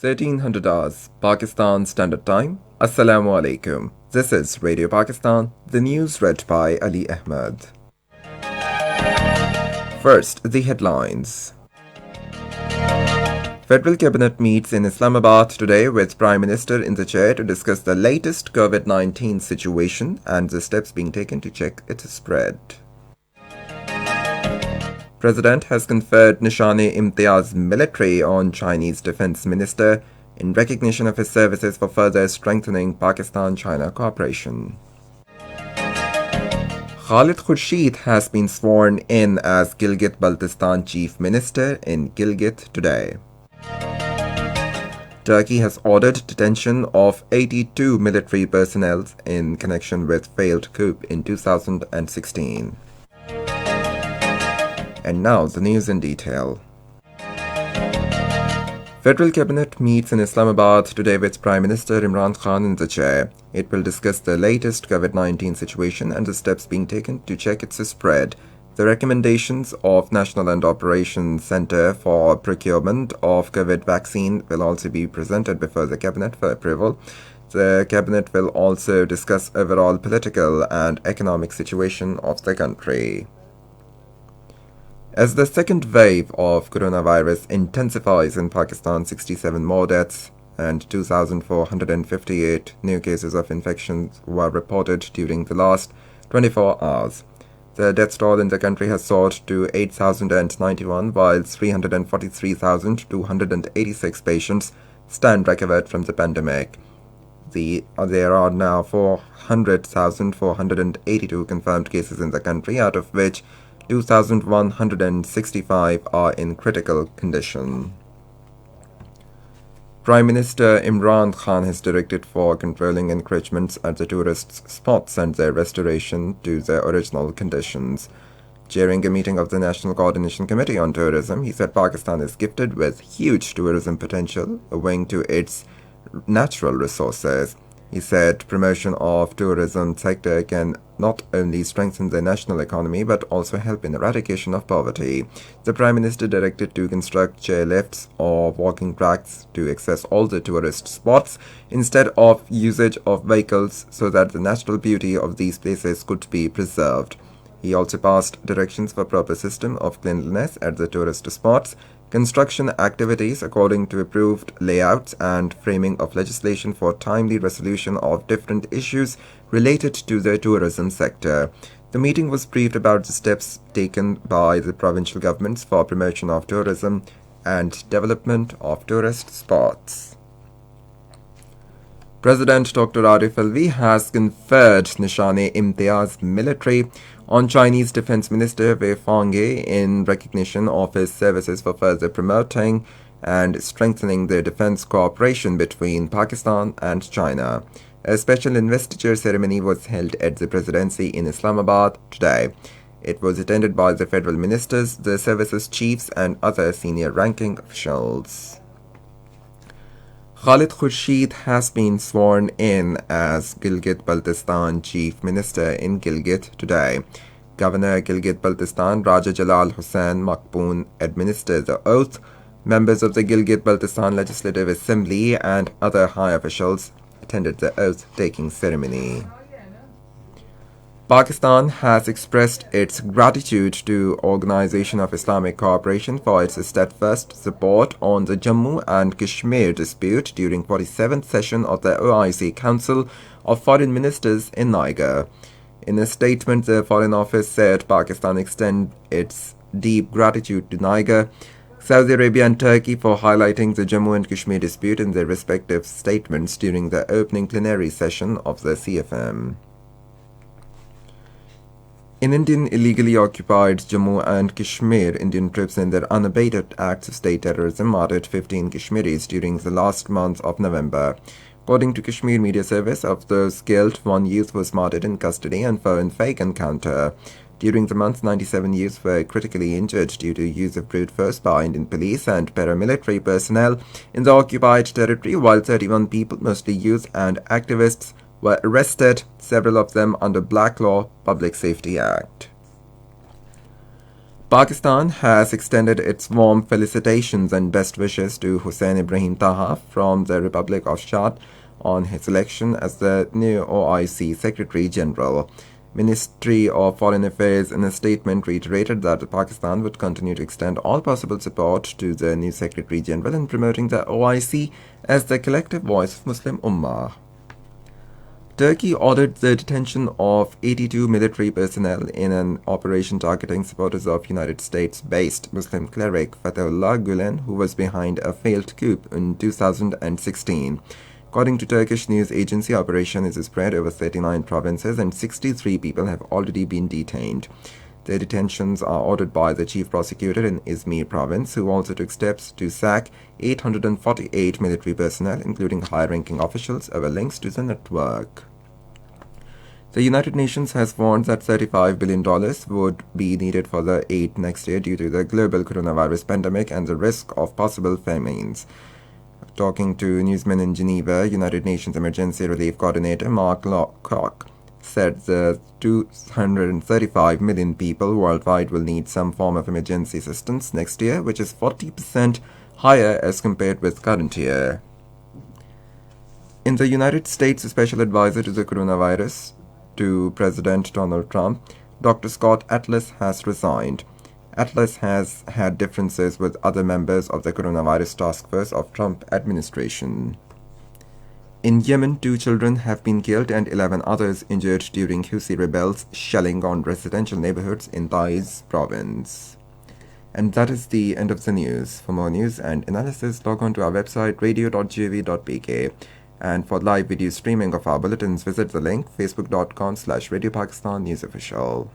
1300 hours, Pakistan Standard Time. Assalamu alaikum. This is Radio Pakistan, the news read by Ali Ahmed. First, the headlines. Federal Cabinet meets in Islamabad today with Prime Minister in the chair to discuss the latest COVID-19 situation and the steps being taken to check its spread. President has conferred Nishane-e-Imtiaz military on Chinese Defense Minister in recognition of his services for further strengthening Pakistan-China cooperation. Khalid Khurshid has been sworn in as Gilgit-Baltistan Chief Minister in Gilgit today. Turkey has ordered detention of 82 military personnel in connection with failed coup in 2016. And now the news in detail. Federal Cabinet meets in Islamabad today with Prime Minister Imran Khan in the chair. It will discuss the latest COVID-19 situation and the steps being taken to check its spread. The recommendations of National and Operations Centre for Procurement of COVID vaccine will also be presented before the Cabinet for approval. The Cabinet will also discuss overall political and economic situation of the country. As the second wave of coronavirus intensifies in Pakistan, 67 more deaths and 2,458 new cases of infections were reported during the last 24 hours. The death toll in the country has soared to 8,091, while 343,286 patients stand recovered from the pandemic. There are now 400,482 confirmed cases in the country, out of which 2,165 are in critical condition. Prime Minister Imran Khan has directed for controlling encroachments at the tourist spots and their restoration to their original conditions. During a meeting of the National Coordination Committee on Tourism, he said Pakistan is gifted with huge tourism potential owing to its natural resources. He said promotion of tourism sector can not only strengthen the national economy but also help in eradication of poverty. The Prime Minister directed to construct chairlifts or walking tracks to access all the tourist spots instead of usage of vehicles so that the natural beauty of these places could be preserved. He also passed directions for proper system of cleanliness at the tourist spots, construction activities according to approved layouts, and framing of legislation for timely resolution of different issues related to the tourism sector. The meeting was briefed about the steps taken by the provincial governments for promotion of tourism and development of tourist spots. President Dr. Arif Alvi has conferred Nishane-e-Imtiaz military on Chinese Defense Minister Wei Fenghe in recognition of his services for further promoting and strengthening the defense cooperation between Pakistan and China. A special investiture ceremony was held at the Presidency in Islamabad today. It was attended by the federal ministers, the services chiefs, and other senior ranking officials. Khalid Khurshid has been sworn in as Gilgit-Baltistan Chief Minister in Gilgit today. Governor Gilgit-Baltistan Raja Jalal Hussain Makpoon administered the oath. Members of the Gilgit-Baltistan Legislative Assembly and other high officials attended the oath-taking ceremony. Pakistan has expressed its gratitude to Organization of Islamic Cooperation for its steadfast support on the Jammu and Kashmir dispute during 47th session of the OIC Council of Foreign Ministers in Niger. In a statement, the Foreign Office said Pakistan extends its deep gratitude to Niger, Saudi Arabia and Turkey for highlighting the Jammu and Kashmir dispute in their respective statements during the opening plenary session of the CFM. In Indian illegally occupied Jammu and Kashmir, Indian troops in their unabated acts of state terrorism murdered 15 Kashmiris during the last month of November. According to Kashmir Media Service, of those killed, one youth was murdered in custody and phone fake encounter. During the month, 97 youths were critically injured due to use of brute force by Indian police and paramilitary personnel in the occupied territory, while 31 people, mostly youth and activists, were arrested, several of them under Black Law Public Safety Act. Pakistan has extended its warm felicitations and best wishes to Hussein Ibrahim Taha from the Republic of Chad on his election as the new OIC Secretary General. Ministry of Foreign Affairs in a statement reiterated that Pakistan would continue to extend all possible support to the new Secretary General in promoting the OIC as the collective voice of Muslim Ummah. Turkey ordered the detention of 82 military personnel in an operation targeting supporters of United States-based Muslim cleric Fethullah Gulen, who was behind a failed coup in 2016. According to Turkish news agency, operation is spread over 39 provinces and 63 people have already been detained. The detentions are ordered by the chief prosecutor in Izmir province, who also took steps to sack 848 military personnel, including high-ranking officials, over links to the network. The United Nations has warned that $35 billion would be needed for the aid next year due to the global coronavirus pandemic and the risk of possible famines. Talking to newsmen in Geneva, United Nations Emergency Relief Coordinator Mark Lowcock said the 235 million people worldwide will need some form of emergency assistance next year, which is 40% higher as compared with current year. In the United States, a special advisor to the coronavirus to President Donald Trump, Dr. Scott Atlas has resigned. Atlas has had differences with other members of the coronavirus task force of Trump administration. In Yemen, 2 children have been killed and 11 others injured during Houthi rebels shelling on residential neighborhoods in Taiz province. And that is the end of the news. For more news and analysis, log on to our website radio.gov.pk. And for live video streaming of our bulletins, visit the link facebook.com/Radio Pakistan News Official.